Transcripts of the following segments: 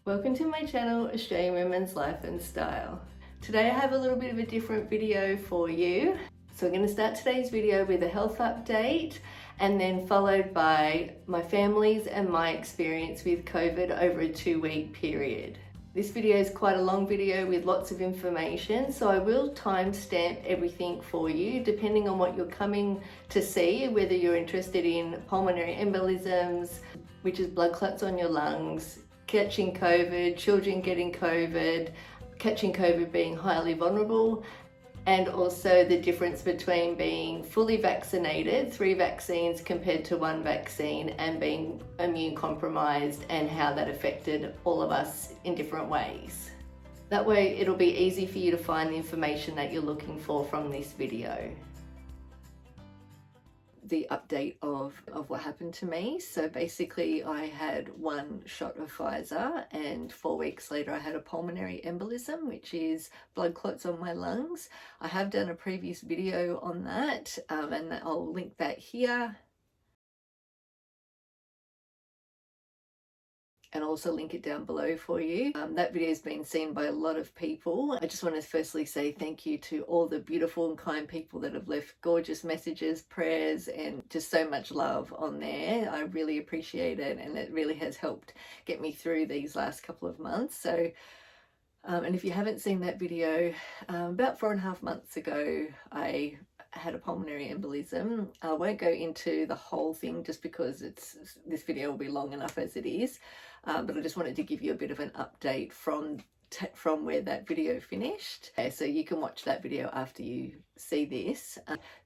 Welcome to my channel, Australian Women's Life and Style. Today I have a little bit of a different video for you. So we're going to start today's video with a health update and then followed by my family's and my experience with COVID over a 2-week period. This video is quite a long video with lots of information, so I will timestamp everything for you depending on what you're coming to see, whether you're interested in pulmonary embolisms, which is blood clots on your lungs, catching COVID, children getting COVID, catching COVID being highly vulnerable, and also the difference between being fully vaccinated, 3 vaccines compared to 1 vaccine, and being immune compromised and how that affected all of us in different ways. That way it'll be easy for you to find the information that you're looking for from this video. The update of what happened to me. So basically I had 1 shot of Pfizer and 4 weeks later I had a pulmonary embolism, which is blood clots on my lungs. I have done a previous video on that and I'll link that here. And also link it down below for you. That video has been seen by a lot of people. I just want to firstly say thank you to all the beautiful and kind people that have left gorgeous messages, prayers, and just so much love on there. I really appreciate it, and it really has helped get me through these last couple of months. So, and if you haven't seen that video, about 4.5 months ago, I had a pulmonary embolism. I won't go into the whole thing just because this video will be long enough as it is, but I just wanted to give you a bit of an update from where that video finished. So you can watch that video after you see this.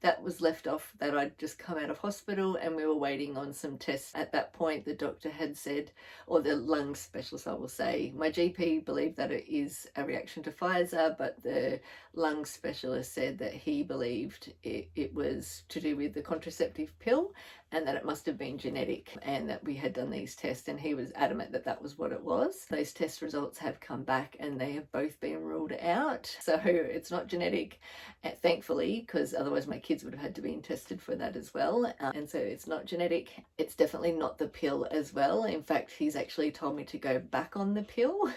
That was left off that I'd just come out of hospital and we were waiting on some tests. At that point the doctor had said, or the lung specialist I will say, my GP believed that it is a reaction to Pfizer, but the lung specialist said that he believed it was to do with the contraceptive pill and that it must have been genetic, and that we had done these tests, and he was adamant that that was what it was. Those test results have come back and they have both been ruled out. So it's not genetic, thankfully, because otherwise my kids would have had to be tested for that as well. And so it's not genetic. It's definitely not the pill as well. In fact, he's actually told me to go back on the pill,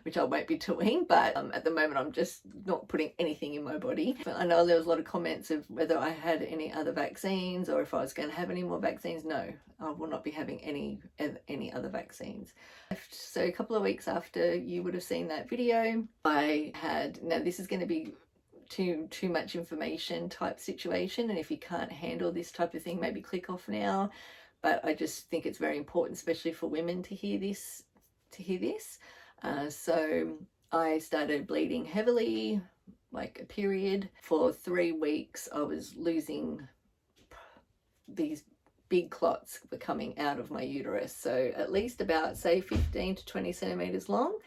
which I won't be doing, but at the moment I'm just not putting anything in my body. I know there was a lot of comments of whether I had any other vaccines or if I was going to have any more vaccines. No, I will not be having any other vaccines. So a couple of weeks after you would have seen that video, I had, now this is going to be too much information type situation, and if you can't handle this type of thing, maybe click off now, but I just think it's very important, especially for women, to hear this. So I started bleeding heavily, like a period. For 3 weeks I was losing, these big clots were coming out of my uterus, so at least about, say, 15 to 20 centimeters long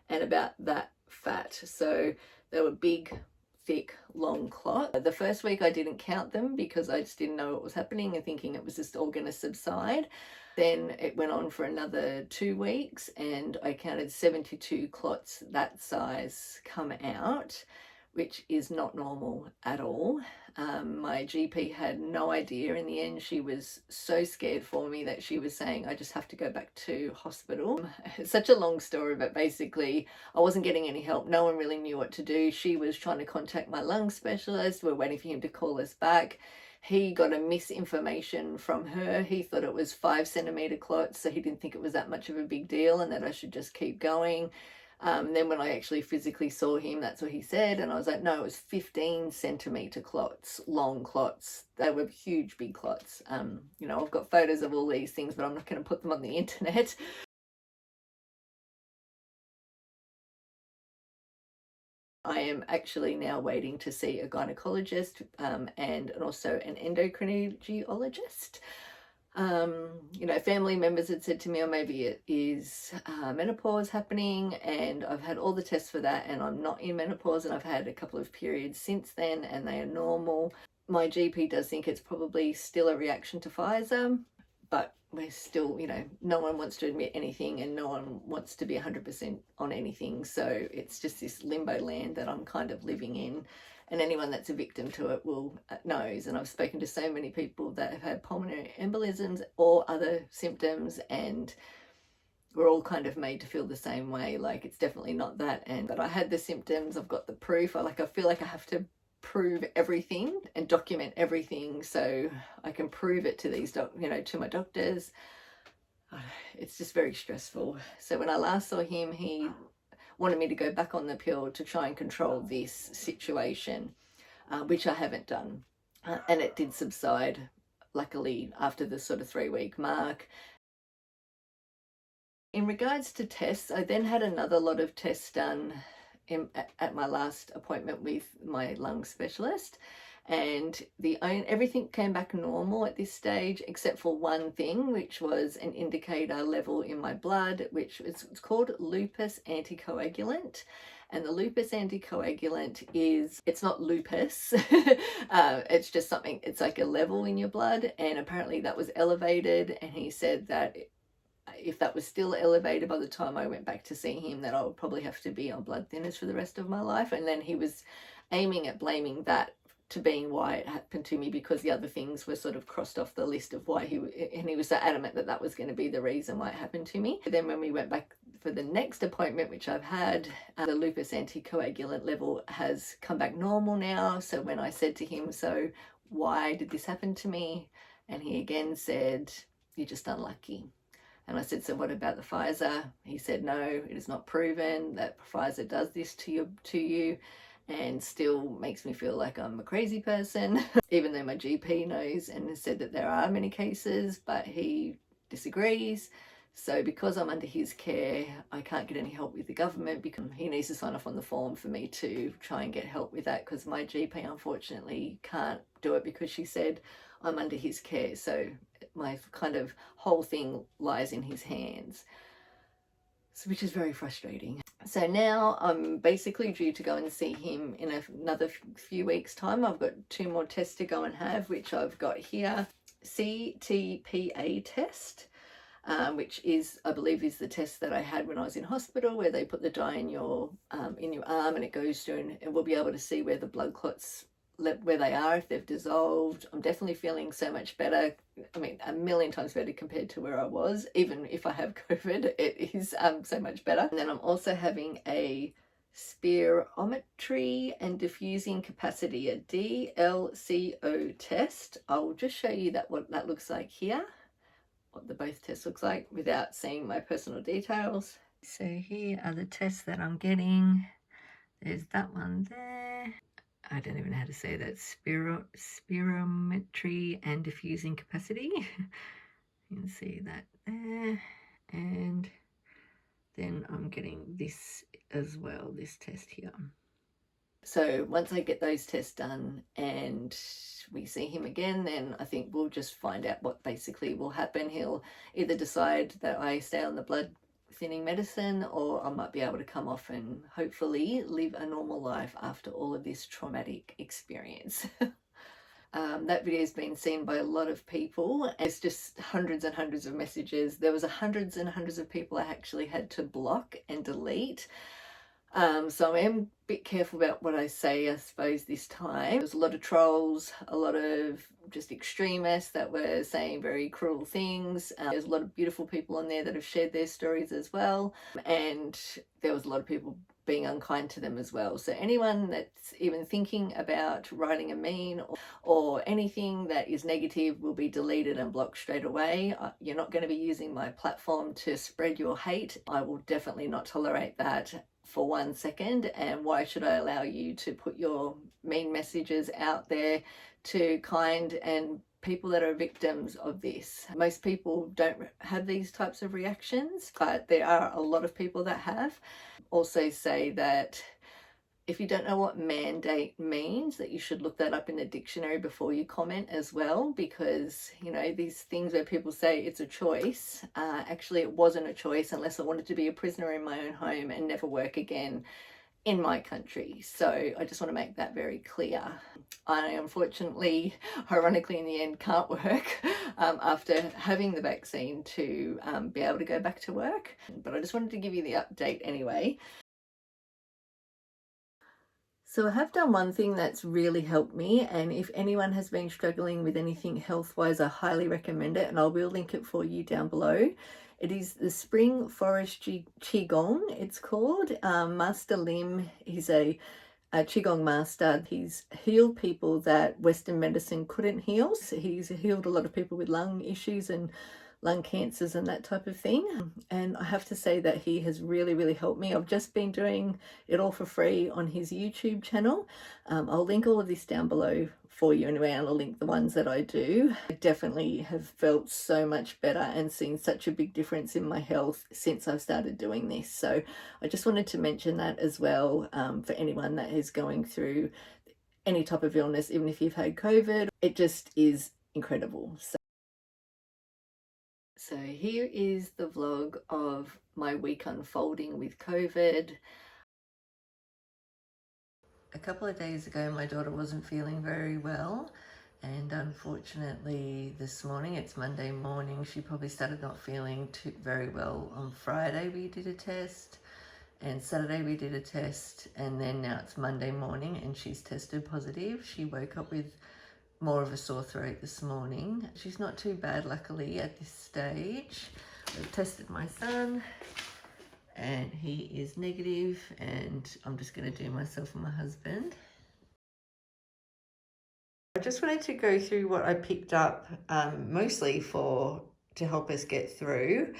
and about that fat. So they were big, thick, long clot. The first week I didn't count them because I just didn't know what was happening and thinking it was just all going to subside. Then it went on for another 2 weeks and I counted 72 clots that size come out, which is not normal at all. My GP had no idea. In the end, she was so scared for me that she was saying I just have to go back to hospital. It's such a long story, but basically I wasn't getting any help. No one really knew what to do. She was trying to contact my lung specialist. We're waiting for him to call us back. He got a misinformation from her. He thought it was 5 centimeter clots, so he didn't think it was that much of a big deal and that I should just keep going. Then when I actually physically saw him, that's what he said, and I was like, no, it was 15 centimeter clots, long clots. They were huge, big clots. You know, I've got photos of all these things, but I'm not going to put them on the internet. I am actually now waiting to see a gynecologist and also an endocrinologist. You know, family members had said to me, or maybe it is menopause happening, and I've had all the tests for that and I'm not in menopause, and I've had a couple of periods since then and they are normal. My GP does think it's probably still a reaction to Pfizer, but we're still, you know, no one wants to admit anything and no one wants to be 100% on anything. So it's just this limbo land that I'm kind of living in. And anyone that's a victim to it will knows. And I've spoken to so many people that have had pulmonary embolisms or other symptoms, and we're all kind of made to feel the same way. Like, it's definitely not that. But I had the symptoms, I've got the proof. I feel like I have to prove everything and document everything so I can prove it to these to my doctors. It's just very stressful. So when I last saw him, he wanted me to go back on the pill to try and control this situation, which I haven't done. And it did subside, luckily, after the sort of 3-week mark. In regards to tests, I then had another lot of tests done at my last appointment with my lung specialist, and everything came back normal at this stage except for one thing, which was an indicator level in my blood, which it's called lupus anticoagulant. And the lupus anticoagulant it's not lupus, it's just something, it's like a level in your blood, and apparently that was elevated, and he said that if that was still elevated by the time I went back to see him, that I would probably have to be on blood thinners for the rest of my life. And then he was aiming at blaming that to being why it happened to me, because the other things were sort of crossed off the list of why he was so adamant that that was going to be the reason why it happened to me. But then when we went back for the next appointment, which I've had, the lupus anticoagulant level has come back normal now. So when I said to him, so why did this happen to me? And he again said, you're just unlucky. And I said, so what about the Pfizer? He said, no, it is not proven that Pfizer does this to you, and still makes me feel like I'm a crazy person, even though my GP knows and has said that there are many cases, but he disagrees. So because I'm under his care, I can't get any help with the government, because he needs to sign off on the form for me to try and get help with that, because my GP unfortunately can't do it because she said I'm under his care. So my kind of whole thing lies in his hands, so, which is very frustrating. So now I'm basically due to go and see him in another few weeks' time. I've got 2 more tests to go and have, which I've got here. CTPA test, which is, I believe, is the test that I had when I was in hospital, where they put the dye in your arm and it goes through, and we'll be able to see where the blood clots, where they are, if they've dissolved. I'm definitely feeling so much better. I mean, a million times better compared to where I was. Even if I have COVID, it is so much better. And then I'm also having a spirometry and diffusing capacity, a DLCO test. I'll just show you what that looks like here, what the both tests looks like without seeing my personal details. So here are the tests that I'm getting. There's that one there. I don't even know how to say that. Spirometry and diffusing capacity. You can see that there. And then I'm getting this as well, this test here. So once I get those tests done and we see him again, then I think we'll just find out what basically will happen. He'll either decide that I stay on the blood thinning medicine, or I might be able to come off and hopefully live a normal life after all of this traumatic experience. That video has been seen by a lot of people. It's just hundreds and hundreds of messages. There was hundreds and hundreds of people I actually had to block and delete. So I am a bit careful about what I say, I suppose, this time. There's a lot of trolls, a lot of just extremists that were saying very cruel things. There's a lot of beautiful people on there that have shared their stories as well. And there was a lot of people being unkind to them as well. So anyone that's even thinking about writing a mean or anything that is negative will be deleted and blocked straight away. You're not going to be using my platform to spread your hate. I will definitely not tolerate that for 1 second. And why should I allow you to put your mean messages out there to kind and people that are victims of this? Most people don't have these types of reactions, but there are a lot of people that have. Also say that if you don't know what mandate means, that you should look that up in the dictionary before you comment as well, because, you know, these things where people say it's a choice, actually it wasn't a choice unless I wanted to be a prisoner in my own home and never work again in my country. So I just want to make that very clear. I unfortunately, ironically in the end, can't work after having the vaccine to be able to go back to work. But I just wanted to give you the update anyway. So I have done one thing that's really helped me, and if anyone has been struggling with anything health-wise, I highly recommend it, and I will link it for you down below. It is the Spring Forest Qigong, it's called. Master Lim, he's a Qigong master. He's healed people that Western medicine couldn't heal. So he's healed a lot of people with lung issues and lung cancers and that type of thing. And I have to say that he has really, really helped me. I've just been doing it all for free on his YouTube channel. I'll link all of this down below for you anyway, and I'll link the ones that I do. I definitely have felt so much better and seen such a big difference in my health since I've started doing this. So I just wanted to mention that as well, for anyone that is going through any type of illness, even if you've had COVID. It just is incredible. So here is the vlog of my week unfolding with COVID. A couple of days ago, my daughter wasn't feeling very well, and unfortunately this morning, it's Monday morning, she probably started not feeling very well. On Friday we did a test, and Saturday we did a test, and then now it's Monday morning and she's tested positive. She woke up with more of a sore throat this morning. She's not too bad, luckily, at this stage. I've tested my son and he is negative, and I'm just going to do myself and my husband. I just wanted to go through what I picked up, mostly to help us get through,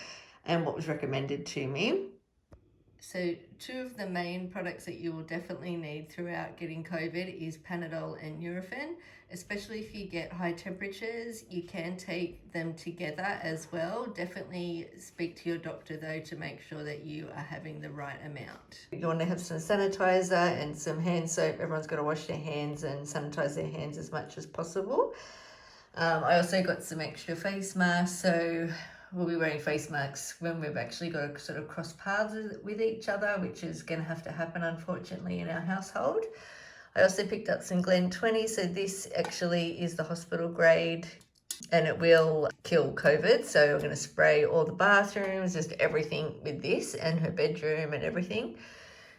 and what was recommended to me. So 2 of the main products that you will definitely need throughout getting COVID is Panadol and Nurofen. Especially if you get high temperatures, you can take them together as well. Definitely speak to your doctor though to make sure that you are having the right amount. You want to have some sanitizer and some hand soap. Everyone's got to wash their hands and sanitize their hands as much as possible. I also got some extra face masks, so we'll be wearing face masks when we've actually got to sort of cross paths with each other, which is going to have to happen, unfortunately, in our household. I also picked up some Glen 20, so this actually is the hospital grade, and it will kill COVID. So we're going to spray all the bathrooms, just everything with this, and her bedroom and everything.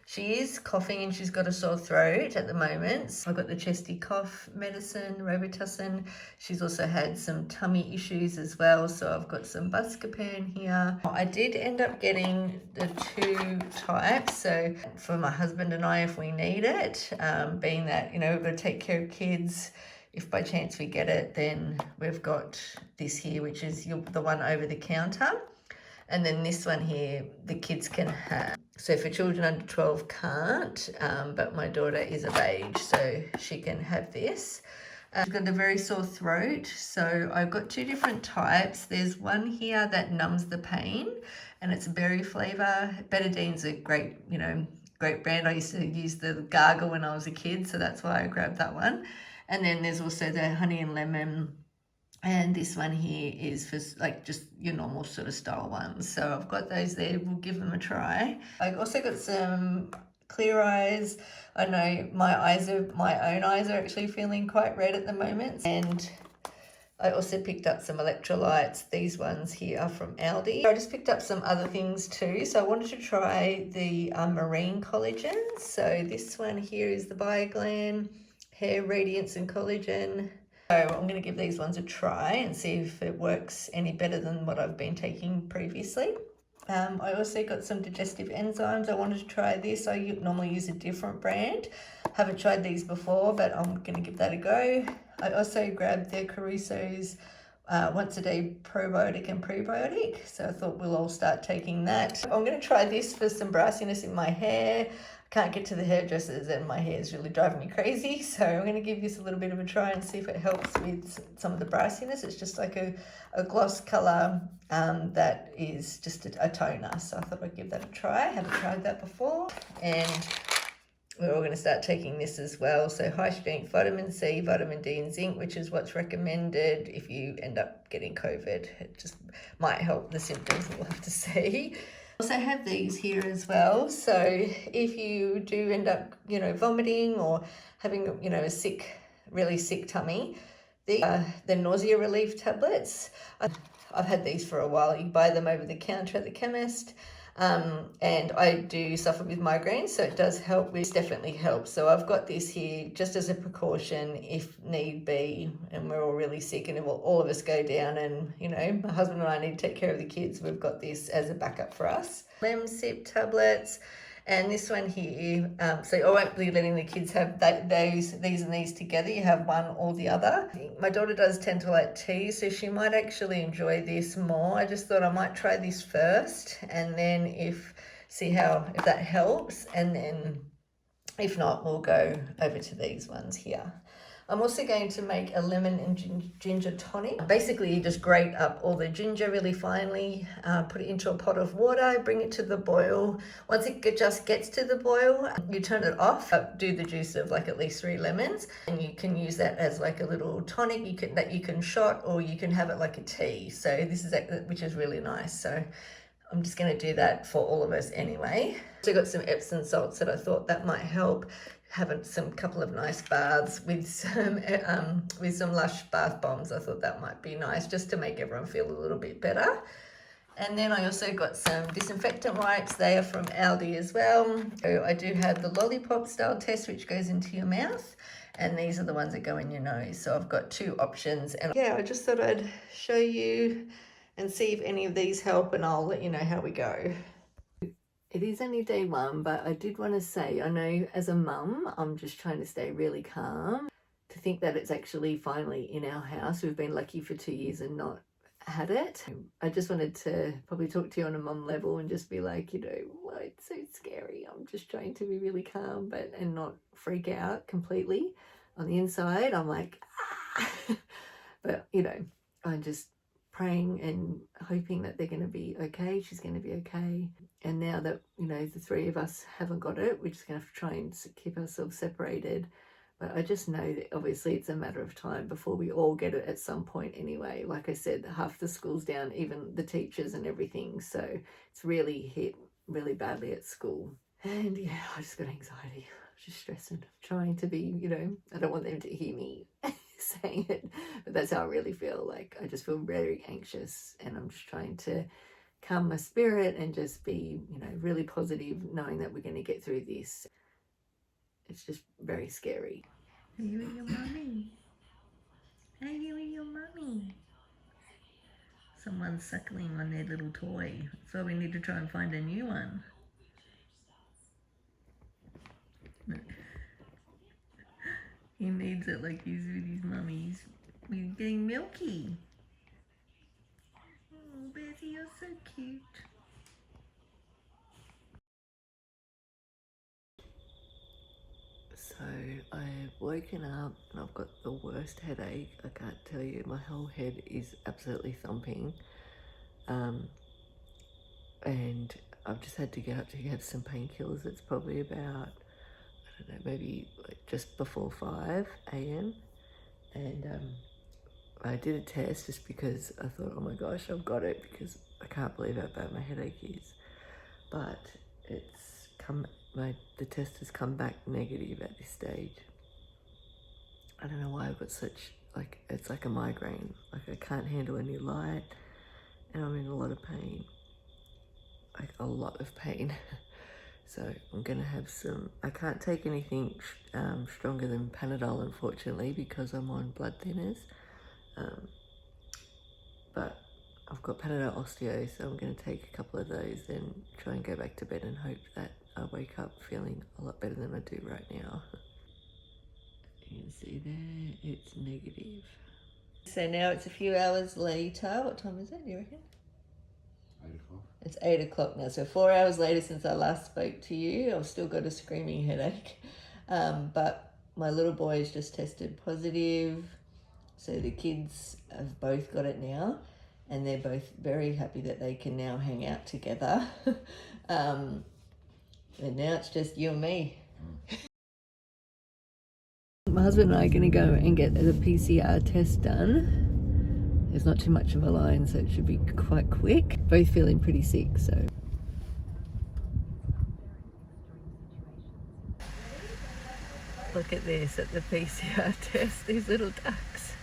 She is coughing and she's got a sore throat at the moment. So I've got the chesty cough medicine, Robitussin. She's also had some tummy issues as well. So I've got some Buscopan here. I did end up getting the 2 types. So for my husband and I, if we need it, being that, we've got to take care of kids. If by chance we get it, then we've got this here, which is the one over the counter. And then this one here, the kids can have. So for children under 12 can't, but my daughter is of age, so she can have this. She's got a very sore throat, so I've got 2 different types. There's one here that numbs the pain, and it's a berry flavour. Betadine's a great brand. I used to use the gargle when I was a kid, so that's why I grabbed that one. And then there's also the honey and lemon. And this one here is for just your normal sort of style ones. So I've got those there. We'll give them a try. I also got some Clear Eyes. I know my own eyes are actually feeling quite red at the moment. And I also picked up some electrolytes. These ones here are from Aldi. I just picked up some other things too. So I wanted to try the marine collagen. So this one here is the BioGlan Hair Radiance and Collagen. So I'm going to give these ones a try and see if it works any better than what I've been taking previously. I also got some digestive enzymes. I wanted to try this. I normally use a different brand. Haven't tried these before, but I'm going to give that a go. I also grabbed the Caruso's once a day probiotic and prebiotic. So I thought we'll all start taking that. I'm going to try this for some brassiness in my hair. Can't get to the hairdressers and my hair is really driving me crazy, so I'm going to give this a little bit of a try and see if it helps with some of the brassiness. It's just like a gloss colour that is just a toner, so I thought I'd give that a try. I haven't tried that before, and we're all going to start taking this as well. So high strength vitamin C, vitamin D and zinc, which is what's recommended if you end up getting COVID. It just might help the symptoms, we'll have to see. Also have these here as well. So if you do end up, vomiting or having, a really sick tummy, the nausea relief tablets. I've had these for a while. You buy them over the counter at the chemist. And I do suffer with migraines, so it does help. This definitely helps. So I've got this here just as a precaution if need be, and we're all really sick and all of us go down and, you know, my husband and I need to take care of the kids. We've got this as a backup for us. Lemsip tablets. And this one here, so I won't be letting the kids have these and these together. You have one or the other. My daughter does tend to like tea, so she might actually enjoy this more. I just thought I might try this first, and then see if that helps, and then if not, we'll go over to these ones here. I'm also going to make a lemon and ginger tonic. Basically, you just grate up all the ginger really finely, put it into a pot of water, bring it to the boil. Once it just gets to the boil, you turn it off, do the juice of like at least 3 lemons, and you can use that as like a little tonic that you can shot, or you can have it like a tea. So this is, which is really nice. So I'm just going to do that for all of us anyway. So I got some Epsom salts that I thought that might help. Having some couple of nice baths with some Lush bath bombs. I thought that might be nice just to make everyone feel a little bit better. And then I also got some disinfectant wipes. They are from Aldi as well. So I do have the lollipop style test, which goes into your mouth, and these are the ones that go in your nose. So I've got 2 options, and yeah, I just thought I'd show you and see if any of these help, and I'll let you know how we go. It is only day 1, but I did want to say, I know as a mum, I'm just trying to stay really calm. To think that it's actually finally in our house. We've been lucky for 2 years and not had it. I just wanted to probably talk to you on a mum level and just be like, you know, well, it's so scary. I'm just trying to be really calm, and not freak out completely. On the inside, I'm like, ah. But, you know, I'm just praying and hoping that they're going to be okay. She's going to be okay. And now that, you know, the 3 of us haven't got it, we're just going to have to try and keep ourselves separated. But I just know that obviously it's a matter of time before we all get it at some point anyway. Like I said, half the school's down, even the teachers and everything. So it's really hit really badly at school. And yeah, I just got anxiety. I'm just stressing, trying to be, you know, I don't want them to hear me saying it, but that's how I really feel. Like I just feel very anxious, and I'm just trying to calm my spirit and just be, you know, really positive, knowing that we're going to get through this. It's just very scary. Are you and your mummy? Are you and your mummy? Someone's suckling on their little toy, so we need to try and find a new one. He needs it like he's with his mummies. He's getting milky. Oh, Betty, you're so cute. So I've woken up and I've got the worst headache. I can't tell you, my whole head is absolutely thumping. And I've just had to get up to have some painkillers. It's probably about, I don't know, maybe like just before 5 a.m. And I did a test just because I thought, oh my gosh, I've got it, because I can't believe how bad my headache is. But the test has come back negative at this stage. I don't know why I've got such, like, it's like a migraine. Like I can't handle any light, and I'm in a lot of pain. Like a lot of pain. So I'm gonna have I can't take anything stronger than Panadol, unfortunately, because I'm on blood thinners. But I've got Panadol Osteo, so I'm gonna take a couple of those and try and go back to bed and hope that I wake up feeling a lot better than I do right now. You can see there, it's negative. So now it's a few hours later. What time is it, do you reckon? 8 o'clock. It's 8 o'clock now, so 4 hours later since I last spoke to you. I've still got a screaming headache. But my little boy has just tested positive. So the kids have both got it now, and they're both very happy that they can now hang out together. And now it's just you and me. My husband and I are going to go and get the PCR test done. There's not too much of a line, so it should be quite quick. Both feeling pretty sick, so. Look at this, at the PCR test, these little ducks.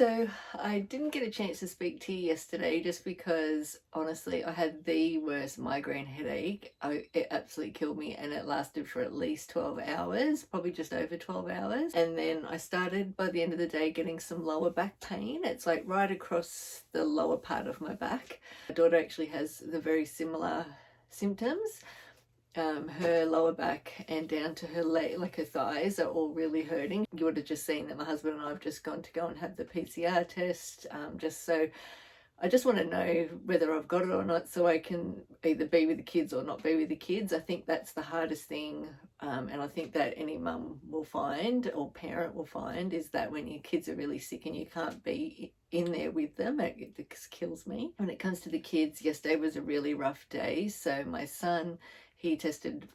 So I didn't get a chance to speak to you yesterday just because honestly I had the worst migraine headache. It absolutely killed me and it lasted for at least 12 hours, probably just over 12 hours. And then I started by the end of the day getting some lower back pain. It's like right across the lower part of my back. My daughter actually has the very similar symptoms. Her lower back and down to her leg, like her thighs, are all really hurting. You would have just seen that my husband and I have just gone to go and have the PCR test, just so I just want to know whether I've got it or not so I can either be with the kids or not be with the kids. I think that's the hardest thing, and I think that any mum will find or parent will find is that when your kids are really sick and you can't be in there with them, it kills me. When it comes to the kids, yesterday was a really rough day. So my son, he tested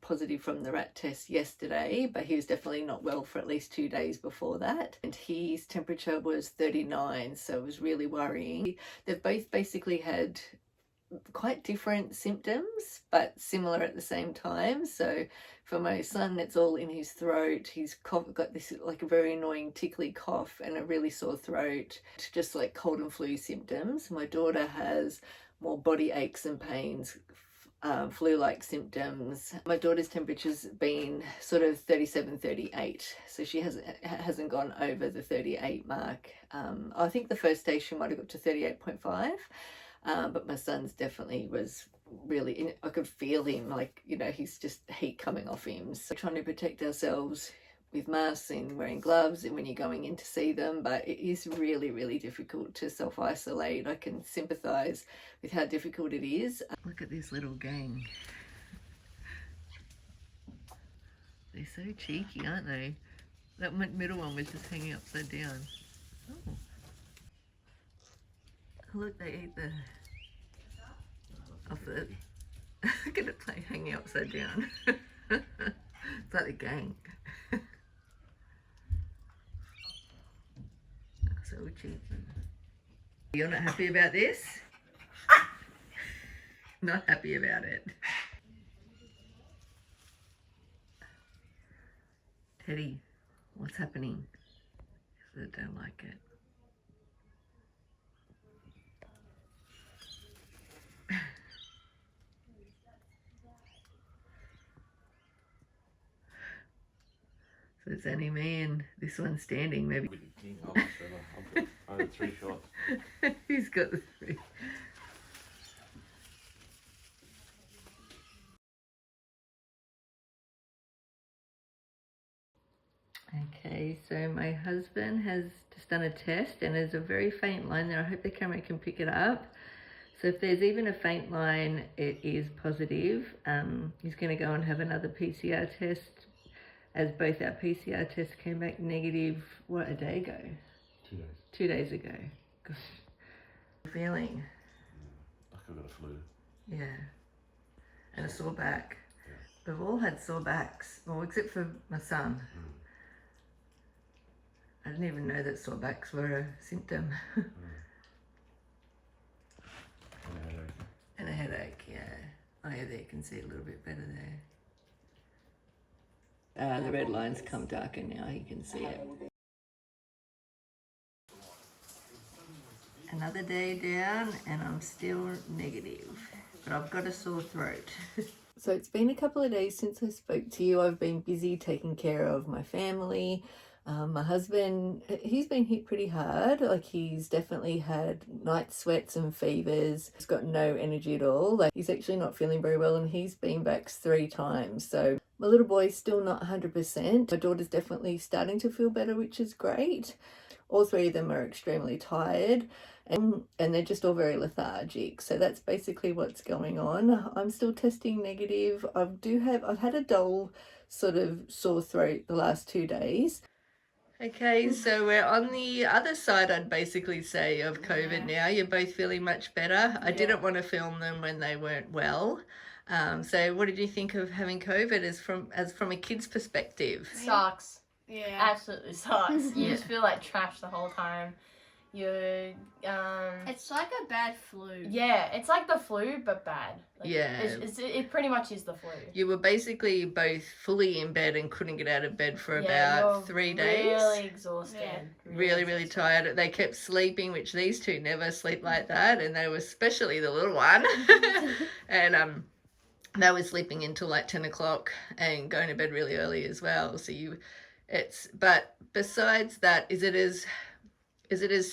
positive from the rat test yesterday, but he was definitely not well for at least 2 days before that. And his temperature was 39, so it was really worrying. They've both basically had quite different symptoms, but similar at the same time. So for my son, it's all in his throat. He's got this like a very annoying tickly cough and a really sore throat, just like cold and flu symptoms. My daughter has more body aches and pains, flu-like symptoms. My daughter's temperature's been sort of 37, 38, so she hasn't gone over the 38 mark. I think the first day she might have got to 38.5, but my son's definitely was really, I could feel him, like, you know, he's just heat coming off him. So trying to protect ourselves with masks and wearing gloves and when you're going in to see them, but it is really, really difficult to self-isolate. I can sympathise with how difficult it is. Look at this little gang. They're so cheeky, aren't they? That middle one was just hanging upside down. Oh. Look, they eat the... off the... Look at it hanging upside down. It's like the gang. So cheeky. You're not happy about this? Not happy about it. Teddy, what's happening? I don't like it. So it's only me and this one standing, maybe. I had 3 shots. He's got the 3. Okay, so my husband has just done a test and there's a very faint line there. I hope the camera can pick it up. So if there's even a faint line, it is positive. He's going to go and have another PCR test, as both our PCR tests came back negative, what, a day ago? 2 days. 2 days ago. Gosh. Feeling? Like I've got a flu. Yeah. And a sore back. Yeah. We've all had sore backs, well, except for my son. I didn't even know that sore backs were a symptom. And a headache, yeah. Oh yeah, there you can see a little bit better there. The red line's come darker now, you can see it. Another day down and I'm still negative, but I've got a sore throat. So it's been a couple of days since I spoke to you. I've been busy taking care of my family. My husband, he's been hit pretty hard. Like, he's definitely had night sweats and fevers. He's got no energy at all. Like, he's actually not feeling very well and he's been back 3 times. So my little boy's still not 100%. My daughter's definitely starting to feel better, which is great. All 3 of them are extremely tired and they're just all very lethargic. So that's basically what's going on. I'm still testing negative. I've had a dull sort of sore throat the last 2 days. Okay, so we're on the other side, I'd basically say, of COVID now. You're both feeling much better. I didn't want to film them when they weren't well. So what did you think of having COVID as from a kid's perspective? Sucks. Yeah. Absolutely sucks. You just feel like trash the whole time. It's like a bad flu. Yeah, it's like the flu, but bad. Like, Yeah. It pretty much is the flu. You were basically both fully in bed and couldn't get out of bed for you're about 3 days. Really exhausted. Yeah. Really tired. They kept sleeping, which these two never sleep like that, and they were, especially the little one. And they were sleeping until like 10 o'clock and going to bed really early as well. So but besides that, is it as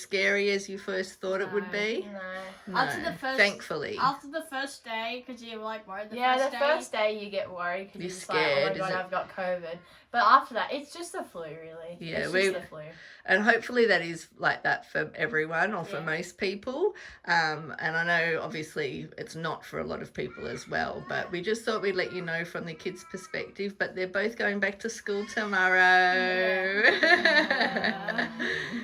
scary as you first thought it would be? No. No. Thankfully. After the first day, because you were like worried first day you get worried because you're scared. Like, oh my God, I've got COVID. But after that, it's just the flu, really. Yeah, it's just the flu. And hopefully that is like that for everyone or for most people. And I know obviously it's not for a lot of people as well, but we just thought we'd let you know from the kids' perspective. But they're both going back to school tomorrow. Yeah.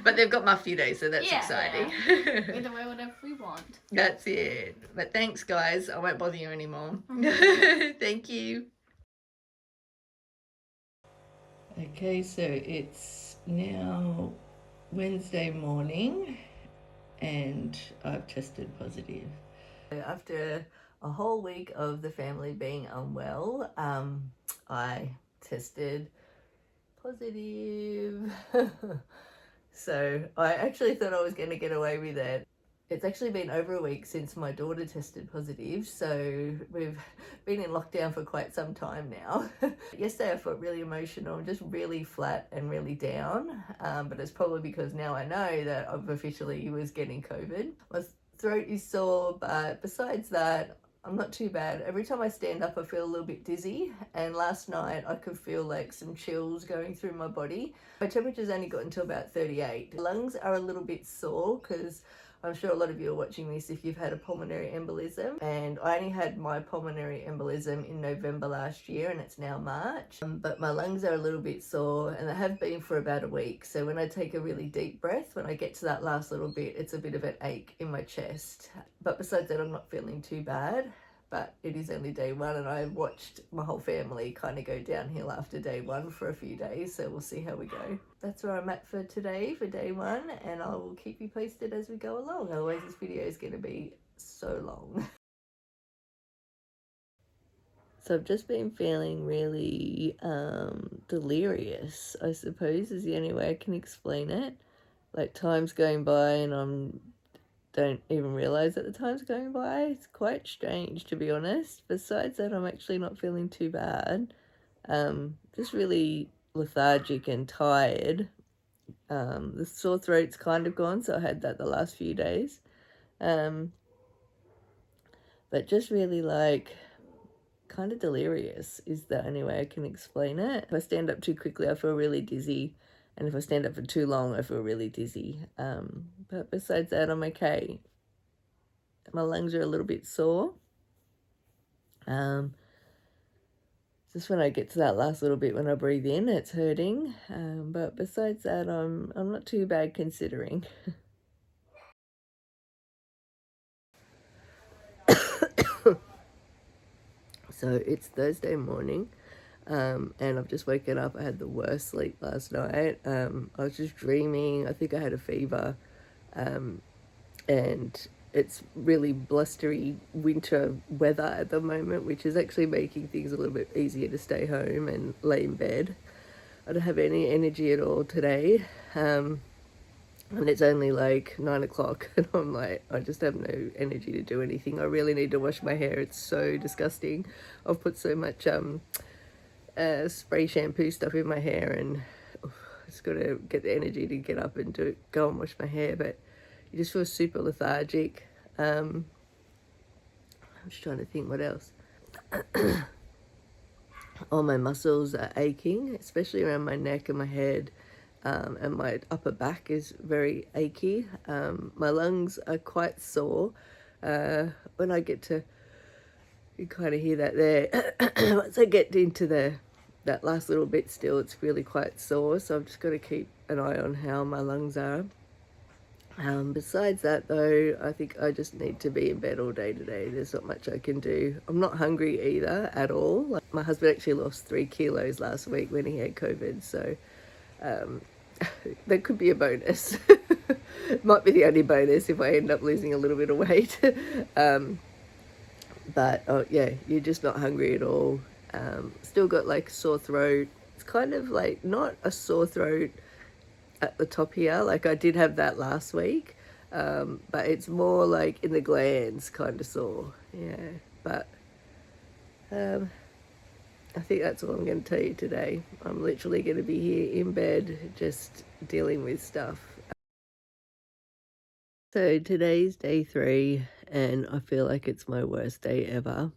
But they've got my few days, so that's exciting. We can wear whatever we want. That's it. But thanks, guys. I won't bother you anymore. Thank you. Okay, so it's now Wednesday morning and I've tested positive. After a whole week of the family being unwell, I tested positive. So I actually thought I was going to get away with it. It's actually been over a week since my daughter tested positive, so we've been in lockdown for quite some time now. Yesterday I felt really emotional, just really flat and really down, but it's probably because now I know that I've officially was getting COVID. My throat is sore, but besides that, I'm not too bad. Every time I stand up I feel a little bit dizzy, and last night I could feel like some chills going through my body. My temperature's only gotten to about 38. My lungs are a little bit sore because I'm sure a lot of you are watching this if you've had a pulmonary embolism, and I only had my pulmonary embolism in November last year and it's now March, but my lungs are a little bit sore and they have been for about a week. So when I take a really deep breath, when I get to that last little bit, it's a bit of an ache in my chest. But besides that, I'm not feeling too bad. But it is only day one, and I watched my whole family kind of go downhill after day one for a few days, so we'll see how we go. That's where I'm at for today, for day one, and I will keep you posted as we go along. Otherwise this video is going to be so long. So I've just been feeling really delirious, I suppose is the only way I can explain it. Like time's going by and don't even realise that the time's going by. It's quite strange, to be honest. Besides that, I'm actually not feeling too bad. Just really lethargic and tired. The sore throat's kind of gone, so I had that the last few days. But just really like kind of delirious is the only way I can explain it. If I stand up too quickly, I feel really dizzy. And if I stand up for too long, I feel really dizzy. But besides that, I'm okay. My lungs are a little bit sore. Just when I get to that last little bit when I breathe in, it's hurting. But besides that, I'm not too bad considering. So it's Thursday morning. And I've just woken up. I had the worst sleep last night. I was just dreaming. I think I had a fever. And it's really blustery winter weather at the moment, which is actually making things a little bit easier to stay home and lay in bed. I don't have any energy at all today. And it's only like 9 o'clock and I'm like, I just have no energy to do anything. I really need to wash my hair. It's so disgusting. I've put so much spray shampoo stuff in my hair, and I just got to get the energy to get up and go and wash my hair, but you just feel super lethargic. I'm just trying to think what else. All my muscles are aching, especially around my neck and my head, and my upper back is very achy. My lungs are quite sore. When I get to, you kind of hear that there. Once I get into that last little bit still, it's really quite sore, so I've just got to keep an eye on how my lungs are. Besides that though, I think I just need to be in bed all day today. There's not much I can do. I'm not hungry either at all. Like, my husband actually lost 3 kilos last week when he had COVID, so that could be a bonus. Might be the only bonus if I end up losing a little bit of weight. But yeah, you're just not hungry at all. Still got like sore throat. It's kind of like not a sore throat at the top here. Like I did have that last week, but it's more like in the glands kind of sore. Yeah, but I think that's all I'm going to tell you today. I'm literally going to be here in bed just dealing with stuff. So today's day 3 and I feel like it's my worst day ever.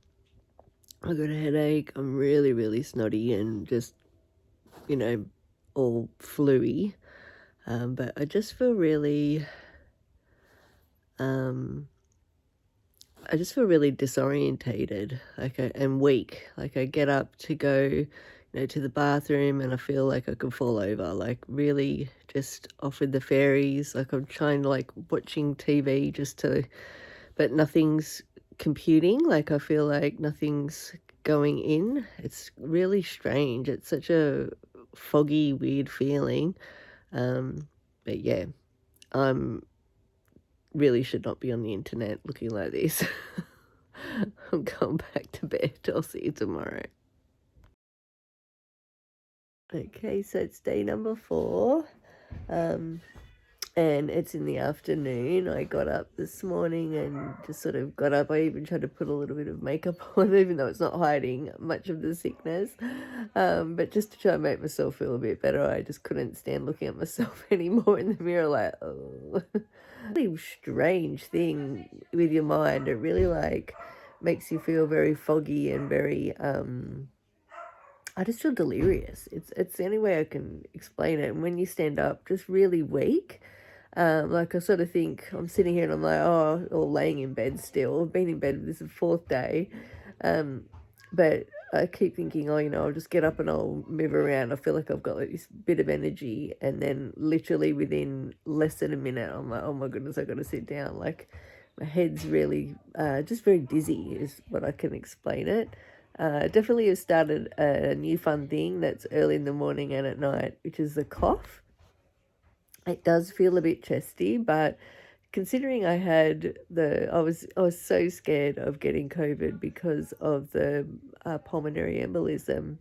I got a headache. I'm really, really snotty and just, you know, all fluey. But I just feel really, disorientated, and weak. Like I get up to go, to the bathroom and I feel like I could fall over. Like really just off with the fairies. Like I'm trying to watching TV but nothing's computing. Like I feel like nothing's going in. It's really strange. It's such a foggy, weird feeling. But yeah, I'm really should not be on the internet looking like this. I'm going back to bed. I'll see you tomorrow. Okay, so it's day number 4. And it's in the afternoon. I got up this morning and just sort of got up. I even tried to put a little bit of makeup on, even though it's not hiding much of the sickness. But just to try and make myself feel a bit better, I just couldn't stand looking at myself anymore in the mirror, like, oh. Really strange thing with your mind. It really makes you feel very foggy and very I just feel delirious. It's the only way I can explain it. And when you stand up, just really weak. Like I sort of think I'm sitting here and I'm like, oh, or laying in bed still. I've been in bed, this is the 4th day. But I keep thinking, oh, I'll just get up and I'll move around. I feel like I've got this bit of energy. And then literally within less than a minute, I'm like, oh my goodness, I've got to sit down. Like my head's really just very dizzy is what I can explain it. Definitely have started a new fun thing that's early in the morning and at night, which is the cough. It does feel a bit chesty, but considering I was so scared of getting COVID because of the pulmonary embolism,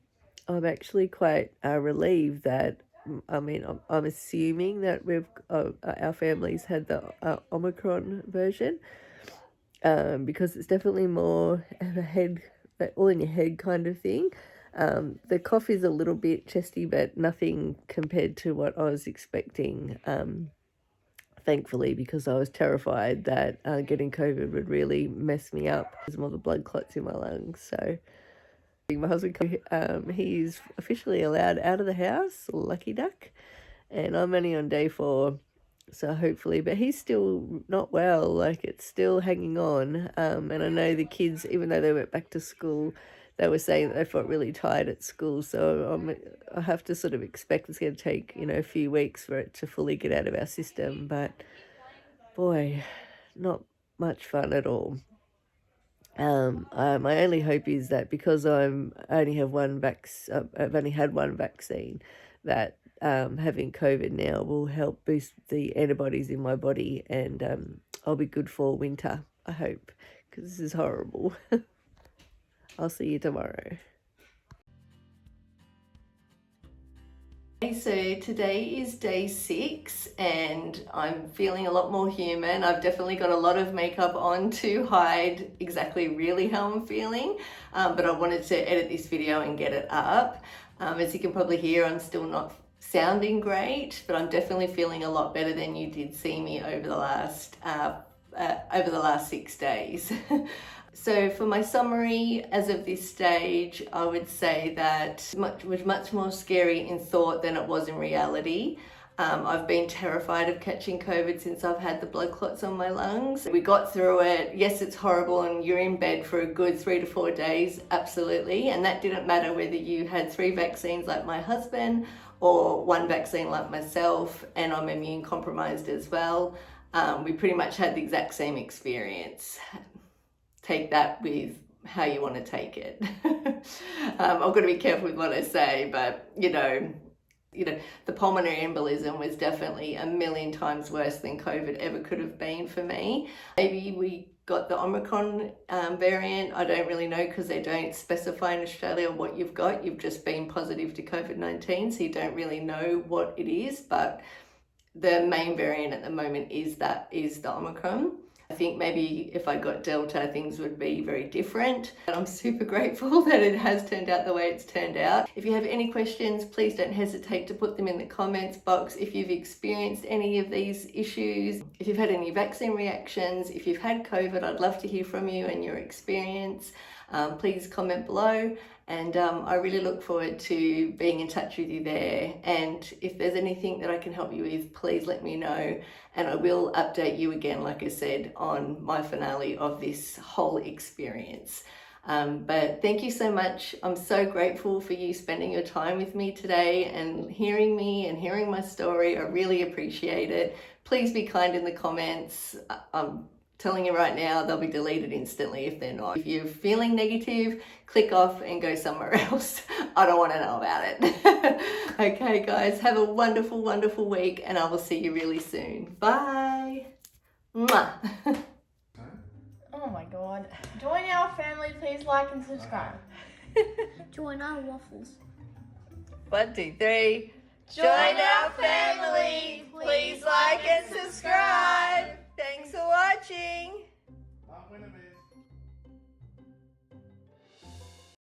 I'm actually quite relieved that, I'm assuming that our families had the Omicron version, because it's definitely more of a head, all in your head kind of thing. The cough is a little bit chesty, but nothing compared to what I was expecting, thankfully, because I was terrified that getting COVID would really mess me up. There's more the blood clots in my lungs. So my husband, he's officially allowed out of the house, lucky duck, and I'm only on day 4. So hopefully, but he's still not well, like it's still hanging on. And I know the kids, even though they went back to school, they were saying that they felt really tired at school. So I have to sort of expect it's going to take, a few weeks for it to fully get out of our system. But boy, not much fun at all. My only hope is that because I've only had one vaccine, that having COVID now will help boost the antibodies in my body, and I'll be good for winter, I hope, because this is horrible. I'll see you tomorrow. So today is day 6 and I'm feeling a lot more human. I've definitely got a lot of makeup on to hide exactly really how I'm feeling, but I wanted to edit this video and get it up. As you can probably hear, I'm still not sounding great, but I'm definitely feeling a lot better than you did see me over the last 6 days. So for my summary, as of this stage, I would say that it was much more scary in thought than it was in reality. I've been terrified of catching COVID since I've had the blood clots on my lungs. We got through it. Yes, it's horrible and you're in bed for a good 3 to 4 days, absolutely. And that didn't matter whether you had 3 vaccines like my husband or 1 vaccine like myself, and I'm immune compromised as well. We pretty much had the exact same experience. Take that with how you want to take it. I've got to be careful with what I say, but You know, the pulmonary embolism was definitely a million times worse than COVID ever could have been for me. Maybe we got the Omicron variant. I don't really know because they don't specify in Australia what you've got. You've just been positive to COVID-19, so you don't really know what it is. But the main variant at the moment is the Omicron. I think maybe if I got Delta, things would be very different. And I'm super grateful that it has turned out the way it's turned out. If you have any questions, please don't hesitate to put them in the comments box. If you've experienced any of these issues, if you've had any vaccine reactions, if you've had COVID, I'd love to hear from you and your experience. Please comment below. And I really look forward to being in touch with you there. And if there's anything that I can help you with, please let me know. And I will update you again, like I said, on my finale of this whole experience. But thank you so much. I'm so grateful for you spending your time with me today and hearing me and hearing my story. I really appreciate it. Please be kind in the comments. I'm telling you right now, they'll be deleted instantly if they're not. If you're feeling negative, click off and go somewhere else. I don't want to know about it. Okay, guys, have a wonderful, wonderful week, and I will see you really soon. Bye. Mwah. Oh my god. Join our family, please like and subscribe. Join our waffles. 1, 2, 3. Join our family, please like and subscribe.